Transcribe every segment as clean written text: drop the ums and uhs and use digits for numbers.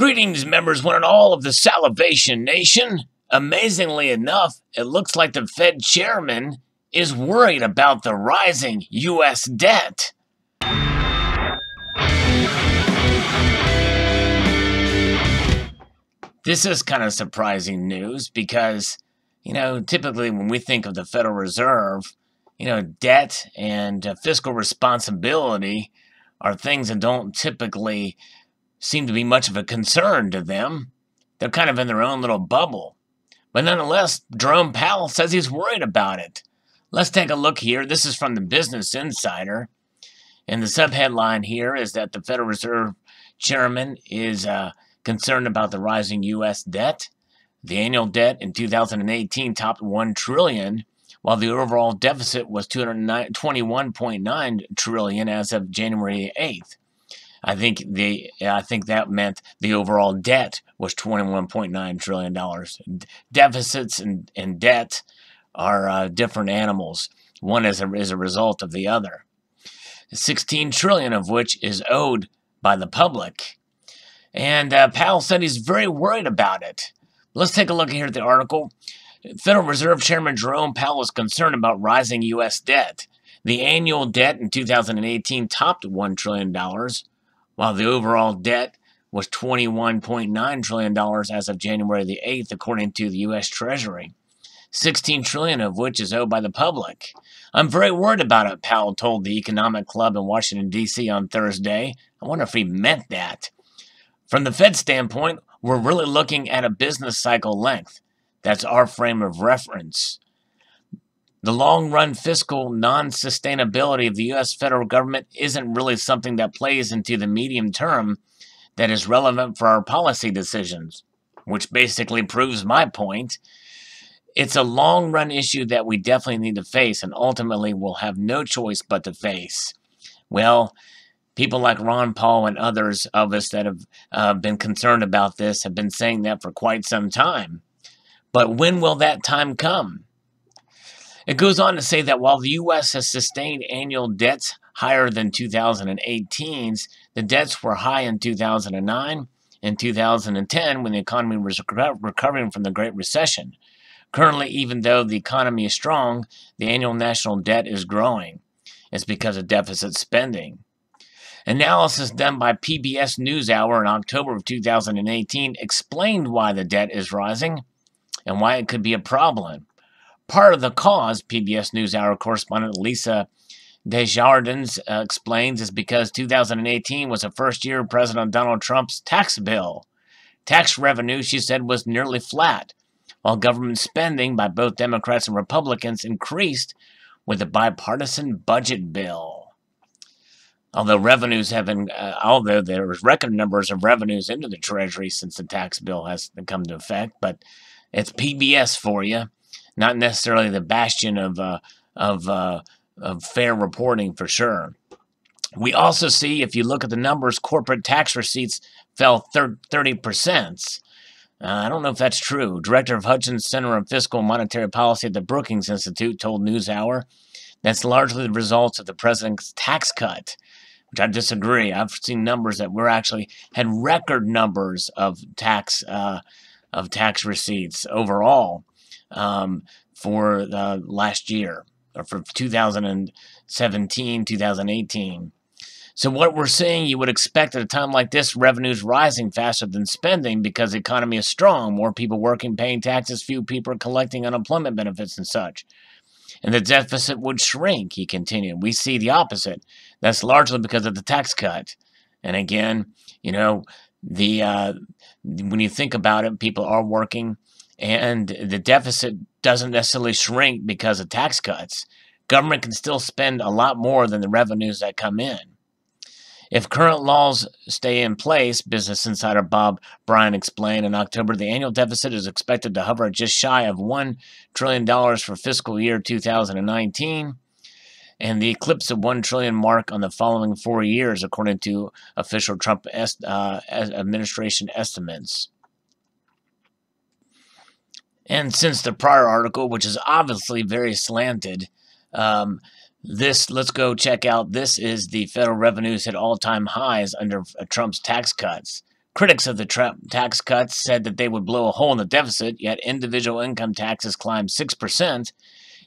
Greetings, members, one and all of the Salivation Nation. Amazingly enough, it looks like the Fed chairman is worried about the rising U.S. debt. This is kind of surprising news because, typically when we think of the Federal Reserve, debt and fiscal responsibility are things that don't typically seem to be much of a concern to them. They're kind of in their own little bubble. But nonetheless, Jerome Powell says he's worried about it. Let's take a look here. This is from the Business Insider. And the subheadline here is that the Federal Reserve Chairman is concerned about the rising U.S. debt. The annual debt in 2018 topped $1 trillion, while the overall deficit was $21.9 trillion as of January 8th. I think that meant the overall debt was $21.9 trillion. Deficits and debt are different animals. One is a result of the other. $16 trillion of which is owed by the public. And Powell said he's very worried about it. Let's take a look here at the article. Federal Reserve Chairman Jerome Powell is concerned about rising U.S. debt. The annual debt in 2018 topped $1 trillion. While the overall debt was $21.9 trillion as of January the 8th, according to the U.S. Treasury. $16 trillion of which is owed by the public. I'm very worried about it, Powell told the Economic Club in Washington, D.C. on Thursday. I wonder if he meant that. From the Fed standpoint, we're really looking at a business cycle length. That's our frame of reference. The long-run fiscal non-sustainability of the U.S. federal government isn't really something that plays into the medium term that is relevant for our policy decisions, which basically proves my point. It's a long-run issue that we definitely need to face, and ultimately we'll have no choice but to face. Well, people like Ron Paul and others of us that have been concerned about this have been saying that for quite some time. But when will that time come? It goes on to say that while the U.S. has sustained annual debts higher than 2018's, the debts were high in 2009 and 2010 when the economy was recovering from the Great Recession. Currently, even though the economy is strong, the annual national debt is growing. It's because of deficit spending. Analysis done by PBS NewsHour in October of 2018 explained why the debt is rising and why it could be a problem. Part of the cause, PBS NewsHour correspondent Lisa Desjardins explains, is because 2018 was the first year of President Donald Trump's tax bill. Tax revenue, she said, was nearly flat, while government spending by both Democrats and Republicans increased with the bipartisan budget bill. Although there was record numbers of revenues into the Treasury since the tax bill has come into effect, but it's PBS for you. Not necessarily the bastion of fair reporting for sure. We also see, if you look at the numbers, corporate tax receipts fell 30%. I don't know if that's true. Director of Hutchins Center on Fiscal and Monetary Policy at the Brookings Institute told NewsHour that's largely the results of the president's tax cut, which I disagree. I've seen numbers that we're actually had record numbers of tax receipts overall. For last year, or for 2017, 2018. So what we're seeing, you would expect at a time like this, revenues rising faster than spending because the economy is strong, more people working, paying taxes, few people collecting unemployment benefits and such. And the deficit would shrink, he continued. We see the opposite. That's largely because of the tax cut. And again, when you think about it, people are working, and the deficit doesn't necessarily shrink because of tax cuts. Government can still spend a lot more than the revenues that come in. If current laws stay in place, Business Insider Bob Bryan explained, in October, the annual deficit is expected to hover just shy of $1 trillion for fiscal year 2019, and the eclipse of $1 trillion mark on the following 4 years, according to official Trump administration estimates. And since the prior article, which is obviously very slanted, let's go check out. This is the federal revenues hit all-time highs under Trump's tax cuts. Critics of the tax cuts said that they would blow a hole in the deficit, yet individual income taxes climbed 6%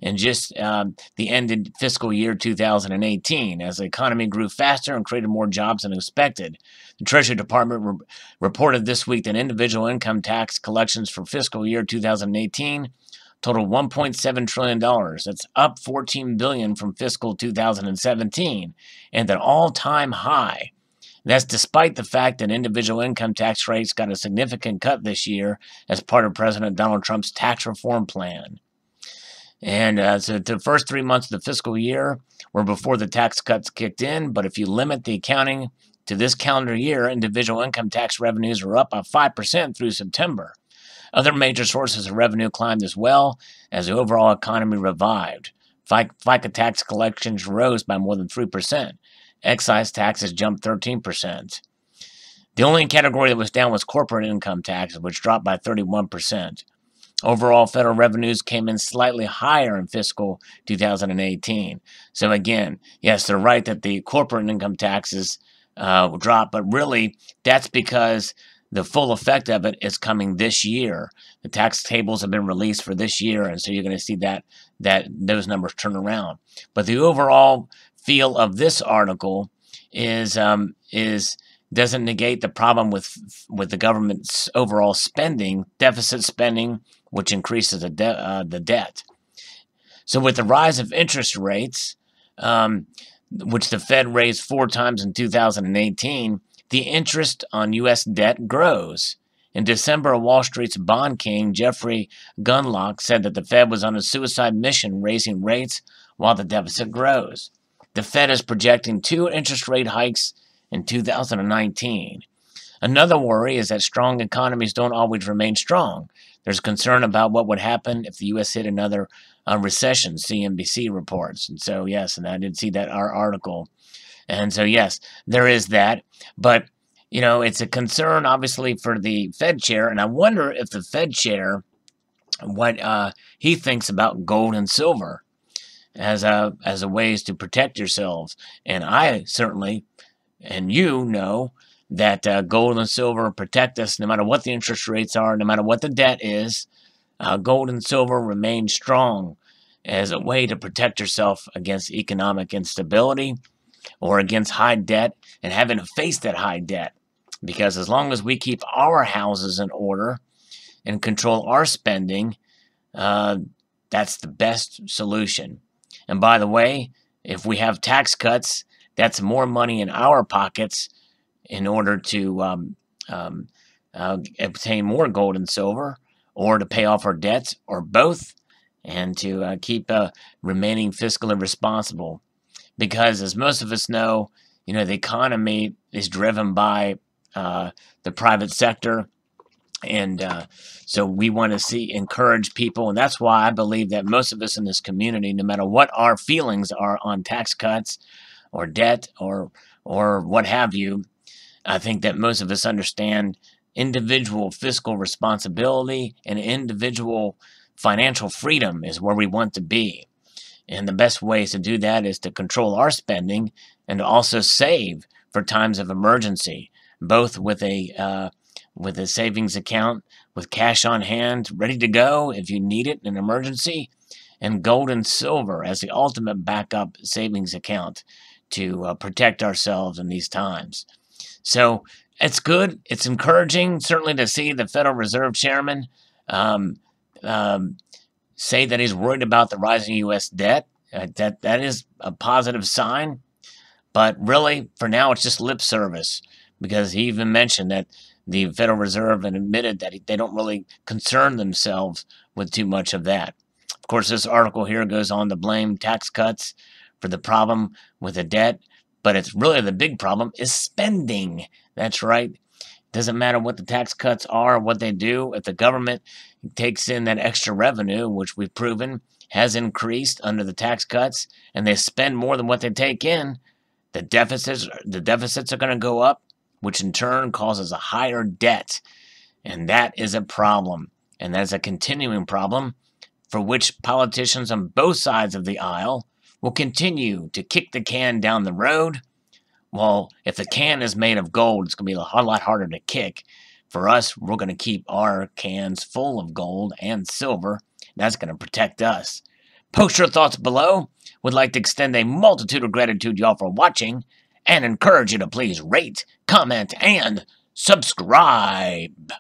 in just the ended fiscal year 2018, as the economy grew faster and created more jobs than expected. The Treasury Department reported this week that individual income tax collections for fiscal year 2018 totaled $1.7 trillion. That's up $14 billion from fiscal 2017, and an all-time high. That's despite the fact that individual income tax rates got a significant cut this year as part of President Donald Trump's tax reform plan. And so the first 3 months of the fiscal year were before the tax cuts kicked in, but if you limit the accounting to this calendar year, individual income tax revenues are up by 5% through September. Other major sources of revenue climbed as well as the overall economy revived. FICA tax collections rose by more than 3%. Excise taxes jumped 13%. The only category that was down was corporate income taxes, which dropped by 31%. Overall, federal revenues came in slightly higher in fiscal 2018. So again, yes, they're right that the corporate income taxes dropped, but really that's because the full effect of it is coming this year. The tax tables have been released for this year, and so you're going to see that those numbers turn around. But the overall feel of this article is doesn't negate the problem with the government's overall spending, deficit spending, which increases the debt. So with the rise of interest rates, which the Fed raised 4 times in 2018, the interest on U.S. debt grows. In December, Wall Street's bond king, Jeffrey Gundlach, said that the Fed was on a suicide mission raising rates while the deficit grows. The Fed is projecting 2 interest rate hikes in 2019. Another worry is that strong economies don't always remain strong. There's concern about what would happen if the U.S. hit another recession, CNBC reports. And so, yes, and I did see that our article. And so, yes, there is that. But, you know, it's a concern, obviously, for the Fed chair. And I wonder if the Fed chair, what he thinks about gold and silver as a ways to protect yourselves. And I certainly, and you know, that gold and silver protect us no matter what the interest rates are, no matter what the debt is. Gold and silver remain strong as a way to protect yourself against economic instability or against high debt and having to face that high debt. Because as long as we keep our houses in order and control our spending, that's the best solution. And by the way, if we have tax cuts, that's more money in our pockets in order to obtain more gold and silver, or to pay off our debts, or both, and to keep remaining fiscally responsible. Because as most of us know, you know, the economy is driven by the private sector, and so we want to encourage people, and that's why I believe that most of us in this community, no matter what our feelings are on tax cuts or debt or what have you, I think that most of us understand individual fiscal responsibility and individual financial freedom is where we want to be. And the best ways to do that is to control our spending and to also save for times of emergency, both with a savings account with cash on hand ready to go if you need it in an emergency, and gold and silver as the ultimate backup savings account to protect ourselves in these times. So it's good. It's encouraging, certainly, to see the Federal Reserve Chairman say that he's worried about the rising U.S. debt. That is a positive sign. But really, for now, it's just lip service, because he even mentioned that the Federal Reserve and admitted that they don't really concern themselves with too much of that. Of course, this article here goes on to blame tax cuts for the problem with the debt, but it's really the big problem is spending. That's right. It doesn't matter what the tax cuts are or what they do. If the government takes in that extra revenue, which we've proven has increased under the tax cuts, and they spend more than what they take in, the deficits are going to go up, which in turn causes a higher debt. And that is a problem. And that's a continuing problem for which politicians on both sides of the aisle will continue to kick the can down the road Well, if the can is made of gold, it's going to be a lot harder to kick. For us, we're going to keep our cans full of gold and silver. That's going to protect us. Post your thoughts below. Would like to extend a multitude of gratitude to y'all for watching, and encourage you to please rate, comment, and subscribe.